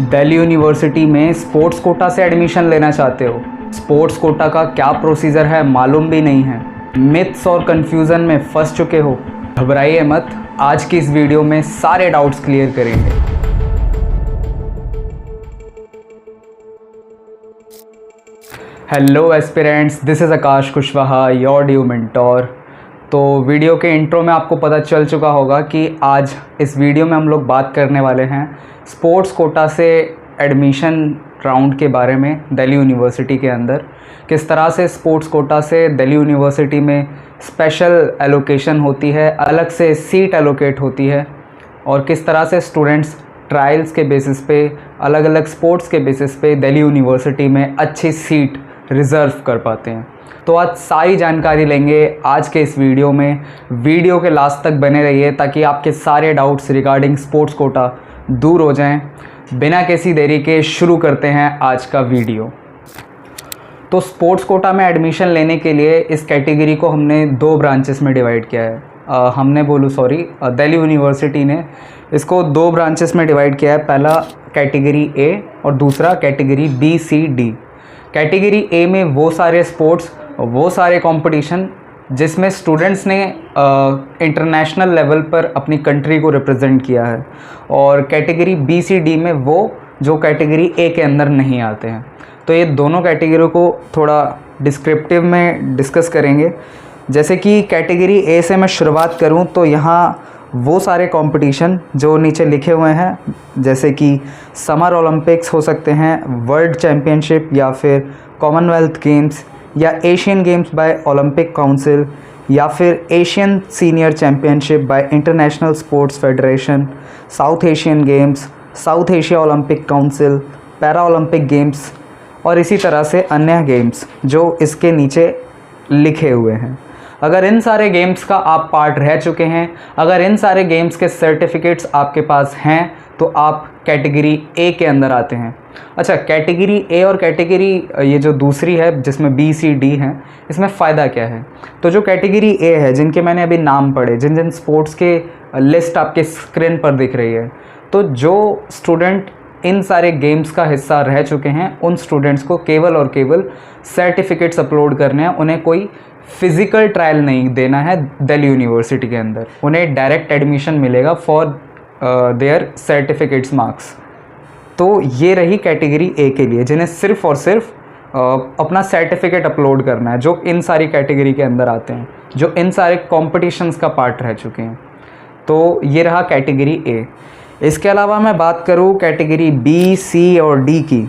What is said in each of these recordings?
Delhi university में sports quota से admission लेना चाहते हो? स्पोर्ट्स कोटा का क्या प्रोसीजर है मालूम भी नहीं है, मिथ्स और कन्फ्यूज़न में फंस चुके हो? घबराइए मत, आज की इस वीडियो में सारे डाउट्स क्लियर करेंगे। Hello aspirants, this is Akash Kushwaha, your due mentor. तो वीडियो के इंट्रो में आपको पता चल चुका होगा कि आज इस वीडियो में हम लोग बात करने वाले हैं स्पोर्ट्स कोटा से एडमिशन राउंड के बारे में। दिल्ली यूनिवर्सिटी के अंदर किस तरह से स्पोर्ट्स कोटा से दिल्ली यूनिवर्सिटी में स्पेशल एलोकेशन होती है, अलग से सीट एलोकेट होती है, और किस तरह से स्टूडेंट्स ट्रायल्स के बेसिस पे, अलग अलग स्पोर्ट्स के बेसिस पे दिल्ली यूनिवर्सिटी में अच्छी सीट रिज़र्व कर पाते हैं। तो आज सारी जानकारी लेंगे आज के इस वीडियो में। वीडियो के लास्ट तक बने रहिए ताकि आपके सारे डाउट्स रिगार्डिंग स्पोर्ट्स कोटा दूर हो जाएं। बिना किसी देरी के शुरू करते हैं आज का वीडियो। तो स्पोर्ट्स कोटा में एडमिशन लेने के लिए इस कैटेगरी को हमने दो ब्रांचेस में डिवाइड किया है। दिल्ली यूनिवर्सिटी ने इसको दो ब्रांचेस में डिवाइड किया है। पहला कैटेगरी ए और दूसरा category B, C, D. Category A में वो सारे स्पोर्ट्स, वो सारे कंपटीशन जिसमें स्टूडेंट्स ने इंटरनेशनल लेवल पर अपनी कंट्री को रिप्रेजेंट किया है, और कैटेगरी बी, सी, डी में वो जो कैटेगरी ए के अंदर नहीं आते हैं। तो ये दोनों कैटेगरी को थोड़ा डिस्क्रिप्टिव में डिस्कस करेंगे। जैसे कि कैटेगरी ए से मैं शुरुआत करूं तो यहाँ वो सारे कंपटीशन जो नीचे लिखे हुए हैं, जैसे कि समर ओलंपिक्स हो सकते हैं, वर्ल्ड चैम्पियनशिप या फिर कॉमनवेल्थ गेम्स या Asian games by Olympic council या फिर Asian senior championship by international sports federation, South Asian games, South Asia Olympic council, para Olympic games और इसी तरह से अन्य गेम्स जो इसके नीचे लिखे हुए हैं। अगर इन सारे गेम्स का आप पार्ट रह चुके हैं, अगर इन सारे गेम्स के सर्टिफिकेट्स आपके पास हैं, तो आप कैटेगरी ए के अंदर आते हैं। अच्छा, कैटेगरी ए और कैटेगरी ये जो दूसरी है जिसमें बी, सी, डी हैं, इसमें फ़ायदा क्या है? तो जो कैटेगरी ए है, जिनके मैंने अभी नाम पढ़े, जिन जिन स्पोर्ट्स के लिस्ट आपके स्क्रीन पर दिख रही है, तो जो स्टूडेंट इन सारे गेम्स का हिस्सा रह चुके हैं, उन स्टूडेंट्स को केवल और केवल सर्टिफिकेट्स अपलोड करने हैं। उन्हें कोई फिज़िकल ट्रायल नहीं देना है दिल्ली यूनिवर्सिटी के अंदर। उन्हें डायरेक्ट एडमिशन मिलेगा फॉर देयर सर्टिफिकेट्स मार्क्स। तो ये रही कैटेगरी ए के लिए, जिन्हें सिर्फ़ और सिर्फ अपना सर्टिफिकेट अपलोड करना है, जो इन सारी कैटेगरी के अंदर आते हैं, जो इन सारे कॉम्पिटिशन्स का पार्ट रह चुके हैं। तो ये रहा कैटेगरी ए। इसके अलावा मैं बात करूँ कैटेगरी बी, सी और डी की,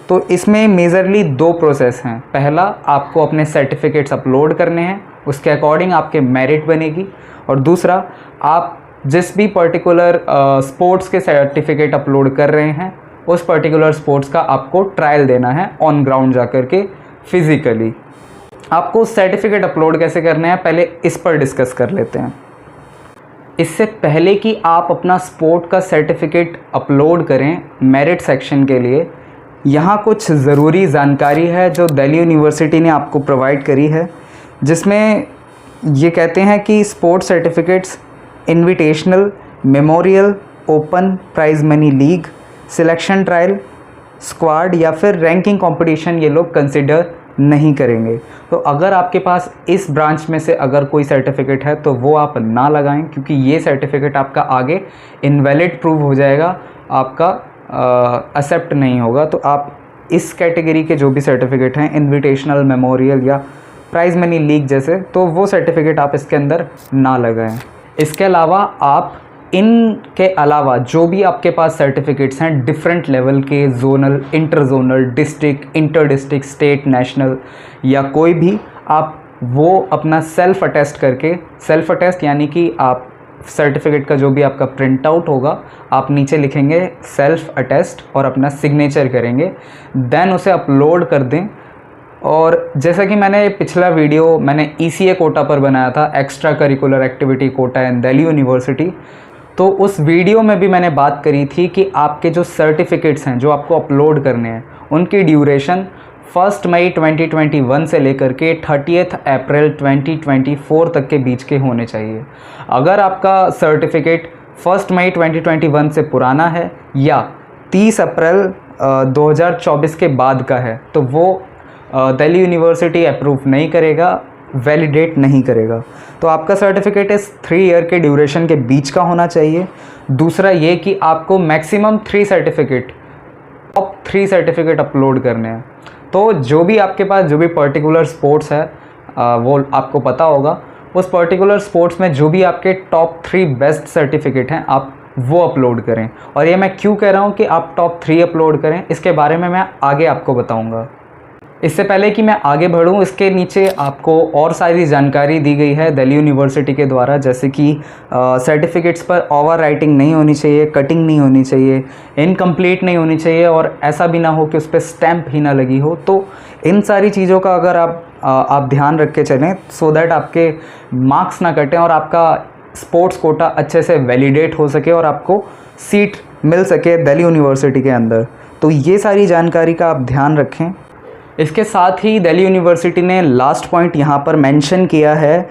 तो इसमें मेजरली दो प्रोसेस हैं। पहला, आपको अपने सर्टिफिकेट्स अपलोड करने हैं, उसके अकॉर्डिंग आपके मेरिट बनेगी। और दूसरा, आप जिस भी पर्टिकुलर स्पोर्ट्स के सर्टिफिकेट अपलोड कर रहे हैं, उस पर्टिकुलर स्पोर्ट्स का आपको ट्रायल देना है ऑन ग्राउंड जाकर के फिज़िकली। आपको सर्टिफिकेट अपलोड कैसे करने हैं, पहले इस पर डिस्कस कर लेते हैं। इससे पहले कि आप अपना स्पोर्ट का सर्टिफिकेट अपलोड करें मेरिट सेक्शन के लिए, यहाँ कुछ ज़रूरी जानकारी है जो दिल्ली यूनिवर्सिटी ने आपको प्रोवाइड करी है, जिसमें ये कहते हैं कि sports certificates invitational, memorial, open prize money league, selection trial, squad या फिर रैंकिंग कंपटीशन ये लोग कंसिडर नहीं करेंगे। तो अगर आपके पास इस ब्रांच में से अगर कोई सर्टिफिकेट है तो वो आप ना लगाएं, क्योंकि ये सर्टिफिकेट आपका आगे इनवैलिड प्रूव हो जाएगा, आपका एक्सेप्ट नहीं होगा। तो आप इस कैटेगरी के जो भी सर्टिफिकेट हैं, इनविटेशनल, मेमोरियल या प्राइज़ मनी लीग जैसे, तो वो सर्टिफिकेट आप इसके अंदर ना लगाएं। इसके अलावा आप इनके अलावा जो भी आपके पास सर्टिफिकेट्स हैं डिफरेंट लेवल के, zonal, inter zonal, district, inter district, state, national या कोई भी, आप वो अपना सेल्फ अटेस्ट करके, सेल्फ अटेस्ट यानी कि आप सर्टिफिकेट का जो भी आपका प्रिंट आउट होगा, आप नीचे लिखेंगे सेल्फ अटेस्ट और अपना सिग्नेचर करेंगे, देन उसे अपलोड कर दें। और जैसा कि मैंने पिछला वीडियो मैंने ECA कोटा पर बनाया था, एक्स्ट्रा करिकुलर एक्टिविटी कोटा इन दिल्ली यूनिवर्सिटी, तो उस वीडियो में भी मैंने बात करी थी कि आपके जो सर्टिफिकेट्स हैं जो आपको अपलोड करने हैं, उनकी ड्यूरेशन 1 मई 2021 से लेकर के 30 अप्रैल 2024 तक के बीच के होने चाहिए। अगर आपका सर्टिफिकेट 1 मई 2021 से पुराना है या 30 अप्रैल 2024 के बाद का है, तो वो दिल्ली यूनिवर्सिटी अप्रूव नहीं करेगा, वैलिडेट नहीं करेगा। तो आपका सर्टिफिकेट इस 3 ईयर के ड्यूरेशन के बीच का होना चाहिए। दूसरा ये कि आपको maximum 3 certificate, top 3 certificate upload करने हैं। तो जो भी आपके पास जो भी पर्टिकुलर स्पोर्ट्स है वो आपको पता होगा, उस पर्टिकुलर स्पोर्ट्स में जो भी आपके टॉप 3 बेस्ट सर्टिफिकेट हैं आप वो अपलोड करें। और ये मैं क्यों कह रहा हूँ कि आप टॉप 3 अपलोड करें, इसके बारे में मैं आगे आपको बताऊँगा। इससे पहले कि मैं आगे बढ़ूं, इसके नीचे आपको और सारी जानकारी दी गई है दिल्ली यूनिवर्सिटी के द्वारा, जैसे कि सर्टिफिकेट्स पर ओवर राइटिंग नहीं होनी चाहिए, कटिंग नहीं होनी चाहिए, इनकम्प्लीट नहीं होनी चाहिए, और ऐसा भी ना हो कि उस पर स्टैंप ही ना लगी हो। तो इन सारी चीज़ों का अगर आप ध्यान रख के चलें, सो दैट आपके मार्क्स ना कटें और आपका स्पोर्ट्स कोटा अच्छे से वैलिडेट हो सके और आपको सीट मिल सके दिल्ली यूनिवर्सिटी के अंदर। तो ये सारी जानकारी का आप ध्यान रखें। इसके साथ ही दिल्ली यूनिवर्सिटी ने लास्ट पॉइंट यहाँ पर मेंशन किया है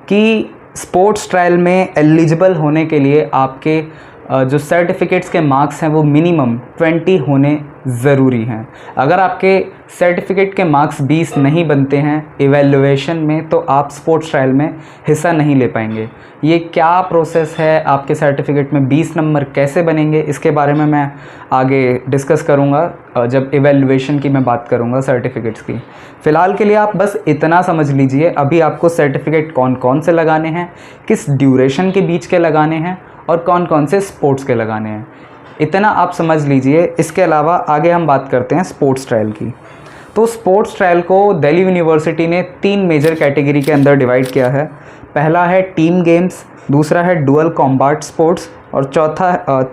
कि स्पोर्ट्स ट्रायल में एलिजिबल होने के लिए आपके जो सर्टिफिकेट्स के मार्क्स हैं वो मिनिमम 20 होने ज़रूरी हैं। अगर आपके सर्टिफिकेट के मार्क्स 20 नहीं बनते हैं इवैल्यूएशन में, तो आप स्पोर्ट्स ट्रायल में हिस्सा नहीं ले पाएंगे। ये क्या प्रोसेस है, आपके सर्टिफिकेट में 20 नंबर कैसे बनेंगे, इसके बारे में मैं आगे डिस्कस करूँगा जब इवैल्यूएशन की मैं बात करूँगा सर्टिफिकेट्स की। फ़िलहाल के लिए आप बस इतना समझ लीजिए, अभी आपको सर्टिफिकेट कौन कौन से लगाने हैं, किस ड्यूरेशन के बीच के लगाने हैं और कौन कौन से स्पोर्ट्स के लगाने हैं, इतना आप समझ लीजिए। इसके अलावा आगे हम बात करते हैं स्पोर्ट्स ट्रायल की। तो स्पोर्ट्स ट्रायल को दिल्ली यूनिवर्सिटी ने 3 मेजर कैटेगरी के अंदर डिवाइड किया है। पहला है टीम गेम्स, दूसरा है डुअल कॉम्बैट स्पोर्ट्स और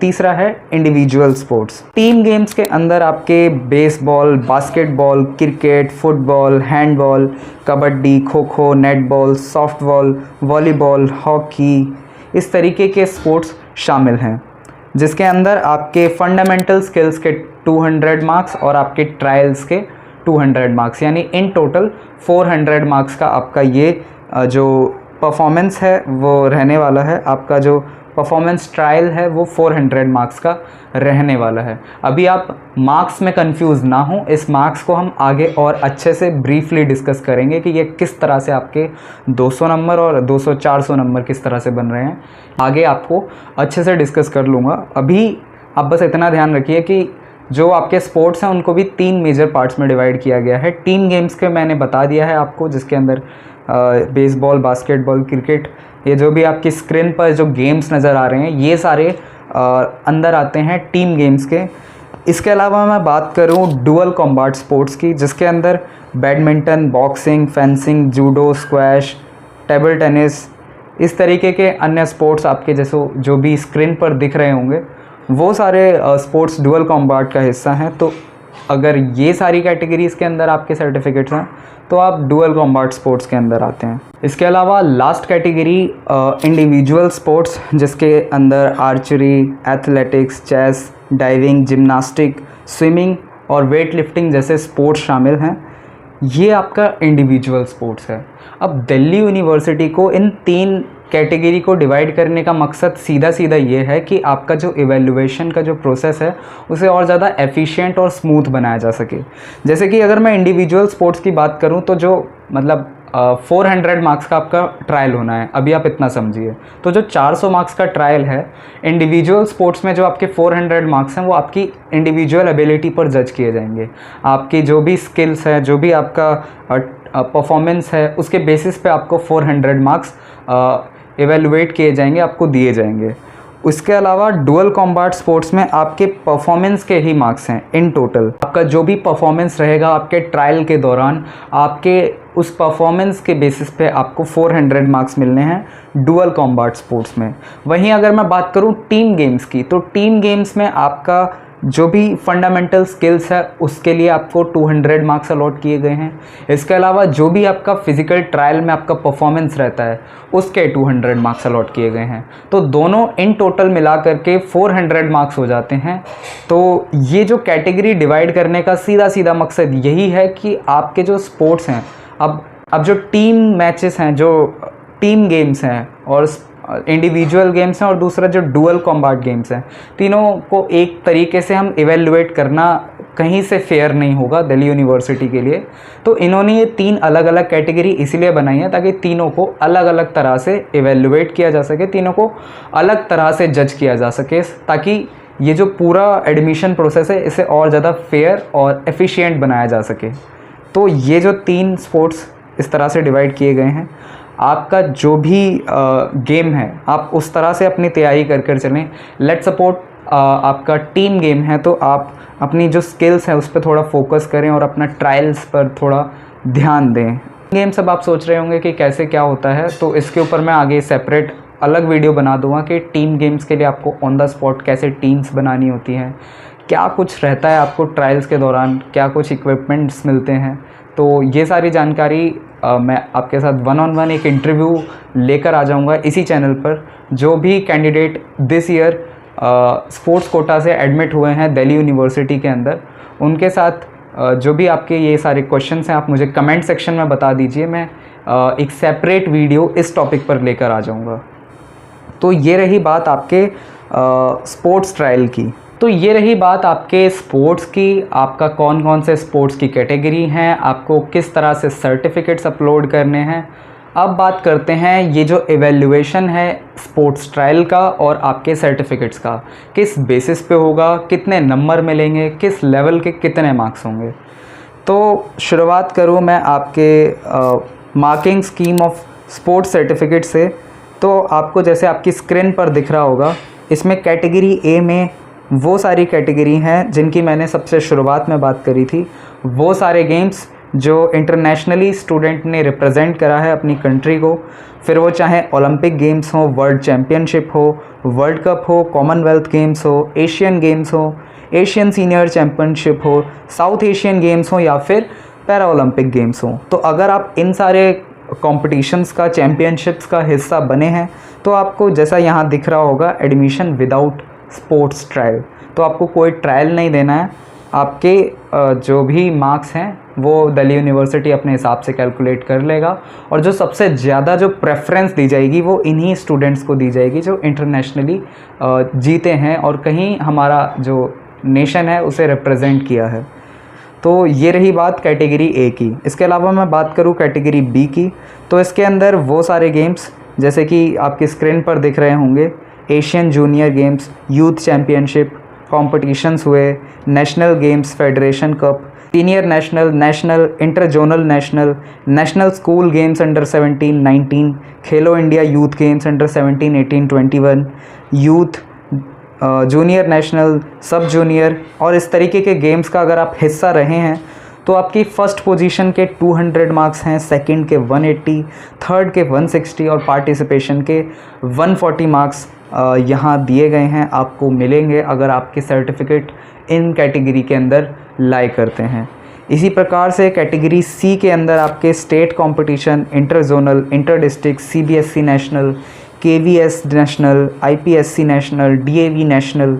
तीसरा है इंडिविजुअल स्पोर्ट्स। टीम गेम्स के अंदर आपके baseball, basketball, cricket, football, handball, kabaddi, kho kho, netball, softball, volleyball, hockey, इस तरीके के स्पोर्ट्स शामिल हैं, जिसके अंदर आपके फंडामेंटल स्किल्स के 200 मार्क्स और आपके ट्रायल्स के 200 मार्क्स, यानी इन टोटल 400 मार्क्स का आपका ये जो परफॉर्मेंस है वो रहने वाला है। आपका जो परफॉर्मेंस ट्रायल है वो 400 मार्क्स का रहने वाला है। अभी आप मार्क्स में कंफ्यूज ना हो, इस मार्क्स को हम आगे और अच्छे से ब्रीफली डिस्कस करेंगे कि ये किस तरह से आपके 200 नंबर और 200-400 नंबर किस तरह से बन रहे हैं, आगे आपको अच्छे से डिस्कस कर लूँगा। अभी आप बस इतना ध्यान रखिए कि जो आपके स्पोर्ट्स हैं उनको भी 3 मेजर पार्ट्स में डिवाइड किया गया है। टीम गेम्स के मैंने बता दिया है आपको, जिसके अंदर बेसबॉल, बास्केटबॉल, क्रिकेट, ये जो भी आपकी स्क्रीन पर जो गेम्स नज़र आ रहे हैं ये सारे अंदर आते हैं टीम गेम्स के। इसके अलावा मैं बात करूं डुअल कॉम्बैट स्पोर्ट्स की, जिसके अंदर badminton, boxing, fencing, judo, squash, table tennis, इस तरीके के अन्य स्पोर्ट्स आपके जैसे जो भी स्क्रीन पर दिख रहे होंगे वो सारे स्पोर्ट्स डुअल कॉम्बैट का हिस्सा हैं। तो अगर ये सारी कैटेगरीज़ के अंदर आपके सर्टिफिकेट्स हैं तो आप डुअल कॉम्बैट स्पोर्ट्स के अंदर आते हैं। इसके अलावा लास्ट कैटेगरी इंडिविजुअल स्पोर्ट्स, जिसके अंदर archery, athletics, chess, diving, gymnastic, swimming और वेट लिफ्टिंग जैसे स्पोर्ट्स शामिल हैं। ये आपका इंडिविजुअल स्पोर्ट्स है। अब दिल्ली यूनिवर्सिटी को इन 3 कैटेगरी को डिवाइड करने का मकसद सीधा सीधा ये है कि आपका जो इवैल्यूएशन का जो प्रोसेस है उसे और ज़्यादा एफिशिएंट और स्मूथ बनाया जा सके। जैसे कि अगर मैं इंडिविजुअल स्पोर्ट्स की बात करूं तो जो मतलब 400 मार्क्स का आपका ट्रायल होना है, अभी आप इतना समझिए। तो जो 400 मार्क्स का ट्रायल है इंडिविजुअल स्पोर्ट्स में, जो आपके 400 मार्क्स हैं वो आपकी इंडिविजुअल एबिलिटी पर जज किए जाएंगे। आपकी जो भी स्किल्स है, जो भी आपका परफॉर्मेंस है, उसके बेसिस पे आपको 400 मार्क्स इवेलुएट किए जाएंगे, आपको दिए जाएंगे। उसके अलावा डुअल कॉम्बैट स्पोर्ट्स में आपके परफॉर्मेंस के ही मार्क्स हैं इन टोटल। आपका जो भी परफॉर्मेंस रहेगा आपके ट्रायल के दौरान, आपके उस परफॉर्मेंस के बेसिस पे आपको 400 मार्क्स मिलने हैं डुअल कॉम्बैट स्पोर्ट्स में। वहीं अगर मैं बात करूं टीम गेम्स की, तो टीम गेम्स में आपका जो भी फंडामेंटल स्किल्स है उसके लिए आपको 200 मार्क्स अलॉट किए गए हैं। इसके अलावा जो भी आपका फिजिकल ट्रायल में आपका परफॉर्मेंस रहता है उसके 200 मार्क्स अलॉट किए गए हैं। तो दोनों इन टोटल मिला करके 400 मार्क्स हो जाते हैं। तो ये जो कैटेगरी डिवाइड करने का सीधा सीधा मकसद यही है कि आपके जो स्पोर्ट्स हैं, अब जो टीम मैचेस हैं, जो टीम गेम्स हैं और इंडिविजुअल गेम्स हैं और दूसरा जो डुअल कॉम्बैट गेम्स हैं, तीनों को एक तरीके से हम इवेल्युएट करना कहीं से फेयर नहीं होगा दिल्ली यूनिवर्सिटी के लिए। तो इन्होंने ये 3 अलग अलग कैटेगरी इसीलिए बनाई है ताकि तीनों को अलग अलग तरह से इवेल्युएट किया जा सके, तीनों को अलग तरह से जज किया जा सके, ताकि ये जो पूरा एडमिशन प्रोसेस है इसे और ज़्यादा फेयर और एफिशिएंट बनाया जा सके। तो ये जो 3 स्पोर्ट्स इस तरह से डिवाइड किए गए हैं, आपका जो भी गेम है आप उस तरह से अपनी तैयारी कर चलें। लेट सपोर्ट आपका टीम गेम है तो आप अपनी जो स्किल्स हैं उस पर थोड़ा फोकस करें और अपना ट्रायल्स पर थोड़ा ध्यान दें। गेम सब आप सोच रहे होंगे कि कैसे क्या होता है, तो इसके ऊपर मैं आगे सेपरेट अलग वीडियो बना दूंगा कि टीम गेम्स के लिए आपको ऑन द स्पॉट कैसे टीम्स बनानी होती हैं, क्या कुछ रहता है आपको ट्रायल्स के दौरान, क्या कुछ इक्विपमेंट्स मिलते हैं। तो ये सारी जानकारी मैं आपके साथ 1-on-1 एक इंटरव्यू लेकर आ जाऊंगा इसी चैनल पर। जो भी candidate this year sports quota से एडमिट हुए हैं दिल्ली यूनिवर्सिटी के अंदर, उनके साथ जो भी आपके ये सारे क्वेश्चंस हैं आप मुझे कमेंट सेक्शन में बता दीजिए, मैं एक सेपरेट वीडियो इस टॉपिक पर लेकर आ जाऊंगा। तो ये रही बात आपके स्पोर्ट्स ट्रायल की। तो ये रही बात आपके स्पोर्ट्स की, आपका कौन कौन से स्पोर्ट्स की कैटेगरी हैं, आपको किस तरह से सर्टिफिकेट्स अपलोड करने हैं। अब बात करते हैं ये जो एवेल्युएशन है स्पोर्ट्स ट्रायल का और आपके सर्टिफिकेट्स का, किस बेसिस पे होगा, कितने नंबर मिलेंगे, किस लेवल के कितने मार्क्स होंगे। तो शुरुआत करूँ मैं आपके marking scheme of sports certificate से। तो आपको जैसे आपकी स्क्रीन पर दिख रहा होगा, इसमें कैटेगरी ए में वो सारी कैटेगरी हैं जिनकी मैंने सबसे शुरुआत में बात करी थी, वो सारे गेम्स जो इंटरनेशनली स्टूडेंट ने रिप्रेजेंट करा है अपनी कंट्री को, फिर वो चाहे ओलंपिक गेम्स हो, वर्ल्ड चैम्पियनशिप हो, वर्ल्ड कप हो, कॉमनवेल्थ गेम्स हो, एशियन गेम्स हो, एशियन सीनियर चैम्पियनशिप हो, साउथ एशियन गेम्स हो या फिर पैरा ओलंपिक गेम्स हो। तो अगर आप इन सारे कॉम्पिटिशन्स का, चैम्पियनशिप्स का हिस्सा बने हैं तो आपको जैसा यहाँ दिख रहा होगा एडमिशन विदाउट स्पोर्ट्स ट्रायल, तो आपको कोई ट्रायल नहीं देना है। आपके जो भी मार्क्स हैं वो दिल्ली यूनिवर्सिटी अपने हिसाब से कैलकुलेट कर लेगा और जो सबसे ज़्यादा जो प्रेफरेंस दी जाएगी वो इन्हीं स्टूडेंट्स को दी जाएगी जो इंटरनेशनली जीते हैं और कहीं हमारा जो नेशन है उसे रिप्रेजेंट किया है। तो ये रही बात कैटेगरी ए की। इसके अलावा मैं बात करूँ कैटेगरी बी की, तो इसके अंदर वो सारे गेम्स जैसे कि आपकी स्क्रीन पर दिख रहे होंगे, Asian junior games, youth championship competitions हुए, national games federation cup, senior national, national, inter zonal national, national school games under 17-19, Khelo India youth games under 17-18, 21, youth junior national, sub junior. और इस तरीके के गेम्स का अगर आप हिस्सा रहे हैं तो आपकी फ़र्स्ट पोजीशन के 200 मार्क्स हैं, सेकंड के 180, थर्ड के 160 और पार्टिसिपेशन के 140 मार्क्स यहाँ दिए गए हैं, आपको मिलेंगे अगर आपके सर्टिफिकेट इन कैटेगरी के अंदर लाई करते हैं। इसी प्रकार से कैटेगरी सी के अंदर आपके state competition, inter zonal, inter district, CBSE national, KVS national, IPSC national, DAV national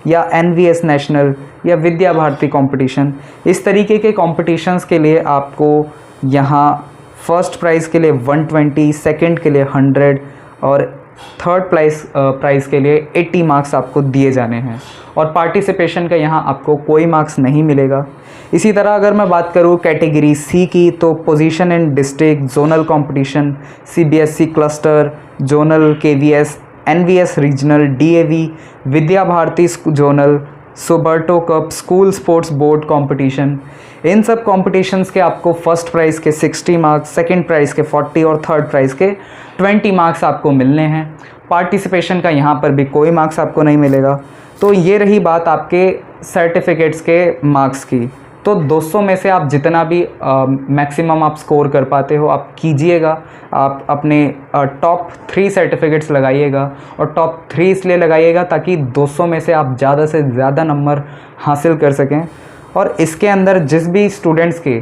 या एनवीएस नेशनल या विद्या भारती कंपटीशन, इस तरीके के कॉम्पिटिशन्स के लिए आपको यहाँ फर्स्ट प्राइज़ के लिए 120, सेकंड के लिए 100 और थर्ड प्राइज़ के लिए 80 मार्क्स आपको दिए जाने हैं और पार्टिसिपेशन का यहाँ आपको कोई मार्क्स नहीं मिलेगा। इसी तरह अगर मैं बात करूँ कैटेगरी सी की, तो position in district, zonal competition, CBSE cluster, zonal, KVS, NVS regional, DAV, Vidya Bharati zonal, Subroto cup, school sports board competition, इन सब कॉम्पिटिशन्स के आपको फर्स्ट प्राइज़ के 60 मार्क्स, सेकंड प्राइज़ के 40 और थर्ड प्राइज़ के 20 मार्क्स आपको मिलने हैं। पार्टिसिपेशन का यहाँ पर भी कोई मार्क्स आपको नहीं मिलेगा। तो ये रही बात आपके सर्टिफिकेट्स के मार्क्स की। तो 200 में से आप जितना भी मैक्सिमम आप स्कोर कर पाते हो आप कीजिएगा। आप अपने टॉप 3 सर्टिफिकेट्स लगाइएगा और टॉप 3 इसलिए लगाइएगा ताकि 200 में से आप ज़्यादा से ज़्यादा नंबर हासिल कर सकें। और इसके अंदर जिस भी स्टूडेंट्स के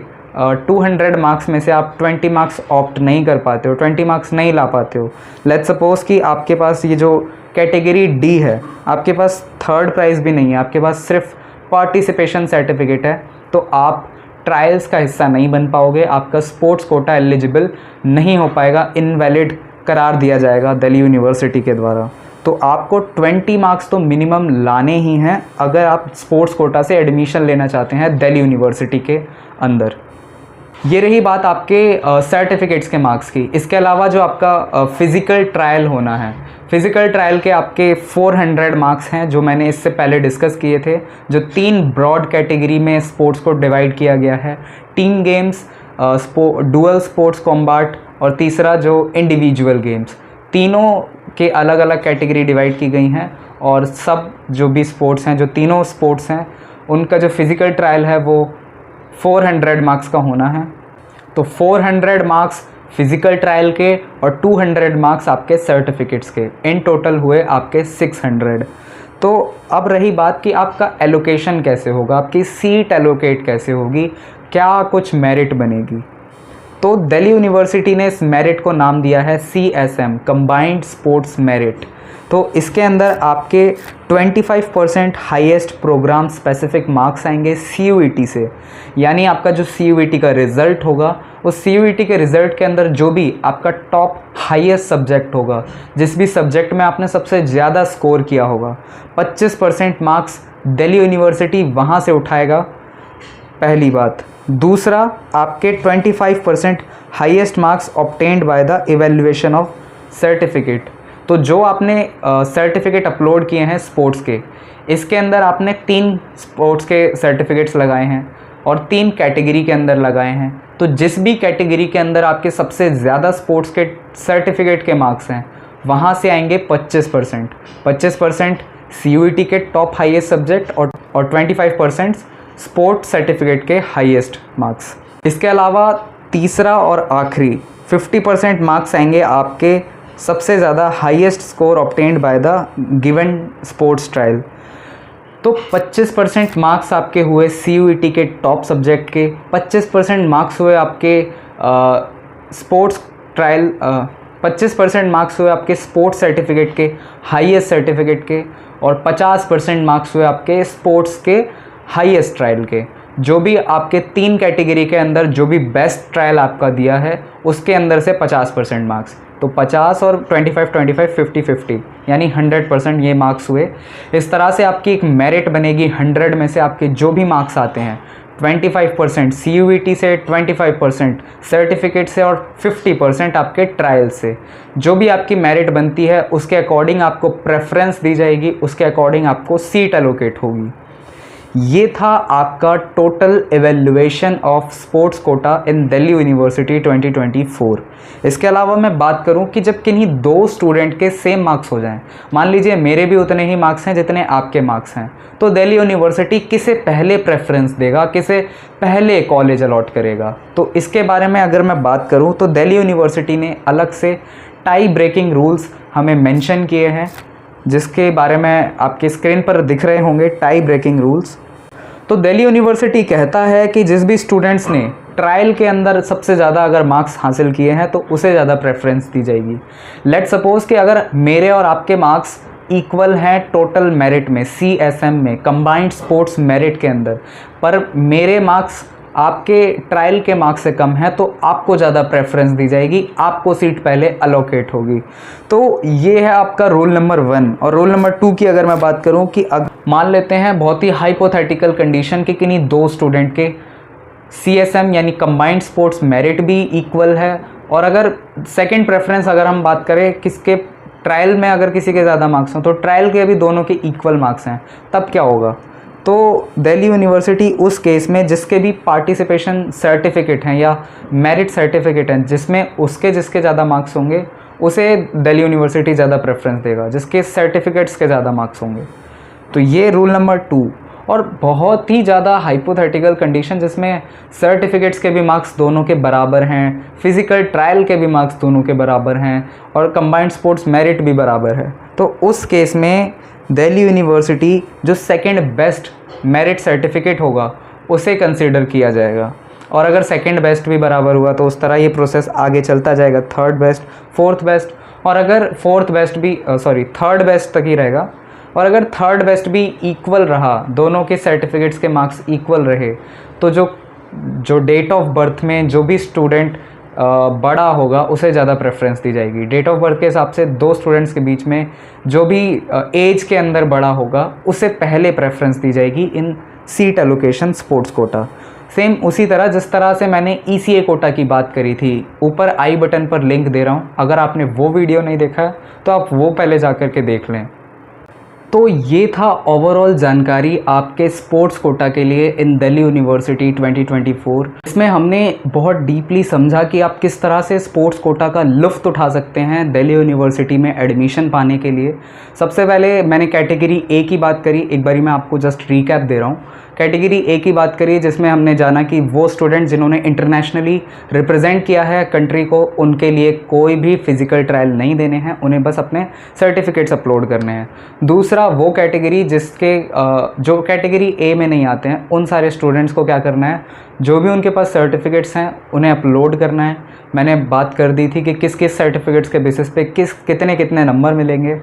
200 मार्क्स में से आप 20 मार्क्स ऑप्ट नहीं कर पाते हो, 20 मार्क्स नहीं ला पाते हो, लेट्स सपोज़ कि आपके पास ये जो कैटेगरी डी है, आपके पास थर्ड प्राइज़ भी नहीं है, आपके पास सिर्फ पार्टिसिपेशन सर्टिफिकेट है, तो आप ट्रायल्स का हिस्सा नहीं बन पाओगे, आपका स्पोर्ट्स कोटा एलिजिबल नहीं हो पाएगा, इनवैलिड करार दिया जाएगा दिल्ली यूनिवर्सिटी के द्वारा। तो आपको 20 मार्क्स तो मिनिमम लाने ही हैं अगर आप स्पोर्ट्स कोटा से एडमिशन लेना चाहते हैं दिल्ली यूनिवर्सिटी के अंदर। ये रही बात आपके सर्टिफिकेट्स के मार्क्स की। इसके अलावा जो आपका फ़िज़िकल ट्रायल होना है, फ़िज़िकल ट्रायल के आपके 400 मार्क्स हैं जो मैंने इससे पहले डिस्कस किए थे, जो 3 ब्रॉड कैटेगरी में स्पोर्ट्स को डिवाइड किया गया है, team games, dual sports combat और तीसरा जो इंडिविजुअल गेम्स। तीनों के अलग अलग कैटेगरी डिवाइड की गई हैं और सब जो भी स्पोर्ट्स हैं, जो तीनों स्पोर्ट्स हैं, उनका जो फ़िज़िकल ट्रायल है वो 400 मार्क्स का होना है। तो 400 मार्क्स फ़िज़िकल ट्रायल के और 200 मार्क्स आपके सर्टिफिकेट्स के, इन टोटल हुए आपके 600। तो अब रही बात कि आपका एलोकेशन कैसे होगा, आपकी सीट एलोकेट कैसे होगी, क्या कुछ मेरिट बनेगी। तो दिल्ली यूनिवर्सिटी ने इस मेरिट को नाम दिया है CSM, कंबाइंड स्पोर्ट्स मेरिट। तो इसके अंदर आपके 25% हाईएस्ट प्रोग्राम स्पेसिफिक मार्क्स आएंगे CUET से, यानी आपका जो CUET का रिज़ल्ट होगा, उस CUET के रिज़ल्ट के अंदर जो भी आपका टॉप हाईएस्ट सब्जेक्ट होगा, जिस भी सब्जेक्ट में आपने सबसे ज़्यादा स्कोर किया होगा, 25% मार्क्स दिल्ली यूनिवर्सिटी वहाँ से उठाएगा, पहली बात। दूसरा, आपके 25% highest marks obtained by the evaluation of certificate. तो जो आपने सर्टिफिकेट अपलोड किए हैं स्पोर्ट्स के, इसके अंदर आपने 3 स्पोर्ट्स के सर्टिफिकेट्स लगाए हैं और 3 कैटेगरी के अंदर लगाए हैं। तो जिस भी कैटेगरी के अंदर आपके सबसे ज़्यादा स्पोर्ट्स के सर्टिफिकेट के मार्क्स हैं, वहाँ से आएंगे 25%। 25% CUET के टॉप हाईएस्ट सब्जेक्ट और 25% स्पोर्ट्स सर्टिफिकेट के हाईएस्ट मार्क्स। इसके अलावा तीसरा और आखिरी 50% मार्क्स आएंगे आपके सबसे ज़्यादा highest score obtained by the given sports trial. तो 25% मार्क्स आपके हुए CUET के टॉप सब्जेक्ट के, 25% मार्क्स हुए आपके स्पोर्ट्स ट्रायल, 25% मार्क्स हुए आपके स्पोर्ट्स सर्टिफिकेट के हाईएस्ट सर्टिफिकेट के, और 50% मार्क्स हुए आपके स्पोर्ट्स के हाईएस्ट ट्रायल के। जो भी आपके 3 कैटेगरी के अंदर जो भी बेस्ट ट्रायल आपका दिया है, उसके अंदर से 50% मार्क्स। तो 50 और 25 25 50 50 यानी 100% ये मार्क्स हुए। इस तरह से आपकी एक मेरिट बनेगी। 100 में से आपके जो भी मार्क्स आते हैं, 25% CUET से, 25% सर्टिफिकेट से और 50% आपके ट्रायल से, जो भी आपकी मेरिट बनती है उसके अकॉर्डिंग आपको प्रेफरेंस दी जाएगी, उसके अकॉर्डिंग आपको सीट एलोकेट होगी। ये था आपका total evaluation of sports quota in Delhi university 2024। इसके अलावा मैं बात करूं कि जब किन्हीं 2 स्टूडेंट के सेम मार्क्स हो जाएं, मान लीजिए मेरे भी उतने ही मार्क्स हैं जितने आपके मार्क्स हैं, तो दिल्ली यूनिवर्सिटी किसे पहले प्रेफरेंस देगा, किसे पहले कॉलेज अलॉट करेगा। तो इसके बारे में अगर मैं बात करूँ तो दिल्ली यूनिवर्सिटी ने अलग से टाई ब्रेकिंग रूल्स हमें मेंशन किए हैं, जिसके बारे में आपके स्क्रीन पर दिख रहे होंगे टाई ब्रेकिंग रूल्स। तो दिल्ली यूनिवर्सिटी कहता है कि जिस भी स्टूडेंट्स ने ट्रायल के अंदर सबसे ज़्यादा अगर मार्क्स हासिल किए हैं तो उसे ज़्यादा प्रेफरेंस दी जाएगी। लेट सपोज़ कि अगर मेरे और आपके मार्क्स इक्वल हैं टोटल मेरिट में, CSM में, कंबाइंड स्पोर्ट्स मेरिट के अंदर, पर मेरे मार्क्स आपके ट्रायल के मार्क्स से कम है, तो आपको ज़्यादा प्रेफरेंस दी जाएगी, आपको सीट पहले अलोकेट होगी। तो ये है आपका रूल नंबर 1। और रूल नंबर 2 की अगर मैं बात करूं कि मान लेते हैं बहुत ही हाइपोथेटिकल कंडीशन कि किन्हीं 2 स्टूडेंट के CSM यानी कंबाइंड स्पोर्ट्स मेरिट भी इक्वल है, और अगर सेकेंड प्रेफरेंस अगर हम बात करें किसके, ट्रायल में अगर किसी के ज़्यादा मार्क्स हों, तो ट्रायल के भी दोनों के इक्वल मार्क्स हैं, तब क्या होगा। तो दिल्ली यूनिवर्सिटी उस केस में जिसके भी पार्टिसिपेशन सर्टिफिकेट हैं या मेरिट सर्टिफिकेट हैं, जिसमें उसके जिसके ज़्यादा मार्क्स होंगे उसे दिल्ली यूनिवर्सिटी ज़्यादा प्रेफरेंस देगा, जिसके सर्टिफिकेट्स के ज़्यादा मार्क्स होंगे। तो ये रूल नंबर 2। और बहुत ही ज़्यादा हाइपोथेटिकल कंडीशन जिसमें सर्टिफिकेट्स के भी मार्क्स दोनों के बराबर हैं, फिज़िकल ट्रायल के भी मार्क्स दोनों के बराबर हैं, और कंबाइंड स्पोर्ट्स मेरिट भी बराबर है, तो उस केस में दिल्ली यूनिवर्सिटी जो सेकंड बेस्ट मेरिट सर्टिफिकेट होगा उसे कंसीडर किया जाएगा। और अगर सेकंड बेस्ट भी बराबर हुआ तो उस तरह ये प्रोसेस आगे चलता जाएगा, थर्ड बेस्ट, फोर्थ बेस्ट, और अगर फोर्थ बेस्ट भी थर्ड बेस्ट तक ही रहेगा। और अगर थर्ड बेस्ट भी इक्वल रहा, दोनों के सर्टिफिकेट्स के मार्क्स इक्वल रहे, तो जो डेट ऑफ बर्थ में जो भी स्टूडेंट बड़ा होगा उसे ज़्यादा प्रेफरेंस दी जाएगी। डेट ऑफ बर्थ के हिसाब से दो स्टूडेंट्स के बीच में जो भी एज के अंदर बड़ा होगा उसे पहले प्रेफरेंस दी जाएगी in seat allocation sports quota. Same उसी तरह जिस तरह से मैंने ECA कोटा की बात करी थी, ऊपर आई बटन पर लिंक दे रहा हूँ, अगर आपने वो वीडियो नहीं देखा है तो आप वो पहले जा कर के देख लें। तो ये था ओवरऑल जानकारी आपके स्पोर्ट्स कोटा के लिए इन दिल्ली यूनिवर्सिटी 2024। इसमें हमने बहुत डीपली समझा कि आप किस तरह से स्पोर्ट्स कोटा का लुत्फ़ उठा सकते हैं दिल्ली यूनिवर्सिटी में एडमिशन पाने के लिए। सबसे पहले मैंने कैटेगरी A की बात करी, एक बारी मैं आपको जस्ट रिकैप दे रहा हूँ। कैटेगरी A की बात करी जिसमें हमने जाना कि वो स्टूडेंट जिन्होंने इंटरनेशनली रिप्रेजेंट किया है कंट्री को, उनके लिए कोई भी फिज़िकल ट्रायल नहीं देने हैं, उन्हें बस अपने सर्टिफिकेट्स अपलोड करने हैं। दूसरा वो कैटेगरी जिसके जो कैटेगरी A में नहीं आते हैं, उन सारे स्टूडेंट्स को क्या करना है, जो भी उनके पास सर्टिफिकेट्स हैं उन्हें अपलोड करना है। मैंने बात कर दी थी कि किस किस सर्टिफिकेट्स के बेसिस पे कितने कितने नंबर मिलेंगे।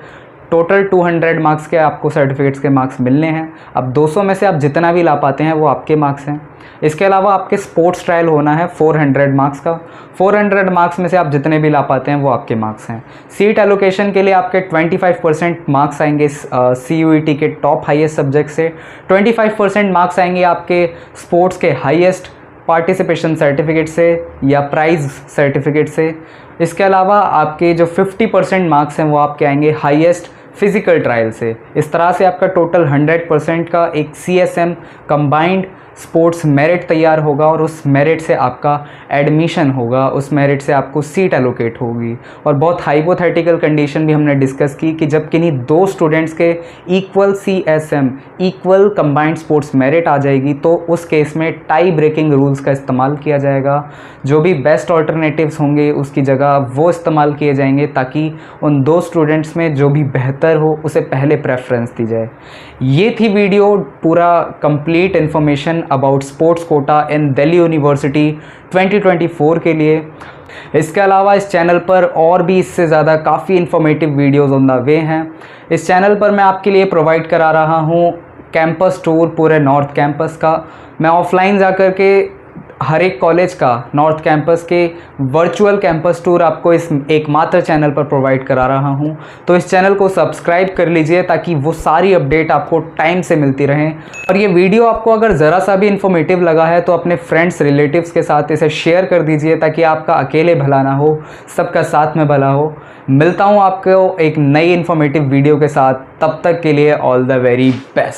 टोटल 200 मार्क्स के आपको सर्टिफिकेट्स के मार्क्स मिलने हैं। अब 200 में से आप जितना भी ला पाते हैं वो आपके मार्क्स हैं। इसके अलावा आपके स्पोर्ट्स ट्रायल होना है 400 मार्क्स का। 400 मार्क्स में से आप जितने भी ला पाते हैं वो आपके मार्क्स हैं। सीट एलोकेशन के लिए आपके 25% मार्क्स आएंगे CUET के टॉप हाईएस्ट सब्जेक्ट से। 25% मार्क्स आएंगे आपके स्पोर्ट्स के हाईएस्ट पार्टिसिपेशन सर्टिफिकेट से या प्राइज़ सर्टिफिकेट से। इसके अलावा आपके जो 50% मार्क्स हैं वो आपके आएंगे हाईएस्ट फिज़िकल ट्रायल से। इस तरह से आपका टोटल 100% का एक CSM कंबाइंड स्पोर्ट्स मेरिट तैयार होगा और उस मेरिट से आपका एडमिशन होगा, उस मेरिट से आपको सीट एलोकेट होगी। और बहुत हाइपोथेटिकल कंडीशन भी हमने डिस्कस की कि जब किन्हीं दो स्टूडेंट्स के equal CSM equal combined sports merit आ जाएगी तो उस केस में टाई ब्रेकिंग रूल्स का इस्तेमाल किया जाएगा। जो भी बेस्ट ऑल्टरनेटिव्स होंगे उसकी जगह वो इस्तेमाल किए जाएंगे ताकि उन दो स्टूडेंट्स में जो भी बेहतर हो उसे पहले प्रेफरेंस दी जाए। ये थी वीडियो पूरा complete information about sports quota in Delhi university 2024 के लिए। इसके अलावा इस चैनल पर और भी इससे ज़्यादा काफ़ी informative videos on the way हैं। इस चैनल पर मैं आपके लिए प्रोवाइड करा रहा हूँ कैंपस टूर पूरे नॉर्थ कैंपस का। मैं ऑफलाइन जा कर के हर एक कॉलेज का नॉर्थ कैंपस के वर्चुअल कैंपस टूर आपको इस एकमात्र चैनल पर प्रोवाइड करा रहा हूं। तो इस चैनल को सब्सक्राइब कर लीजिए ताकि वो सारी अपडेट आपको टाइम से मिलती रहें। और ये वीडियो आपको अगर ज़रा सा भी इन्फॉर्मेटिव लगा है तो अपने फ्रेंड्स रिलेटिव्स के साथ इसे शेयर कर दीजिए ताकि आपका अकेले भला ना हो, सबका साथ में भला हो। मिलता हूँ आपको एक नई इन्फॉर्मेटिव वीडियो के साथ, तब तक के लिए ऑल द वेरी बेस्ट।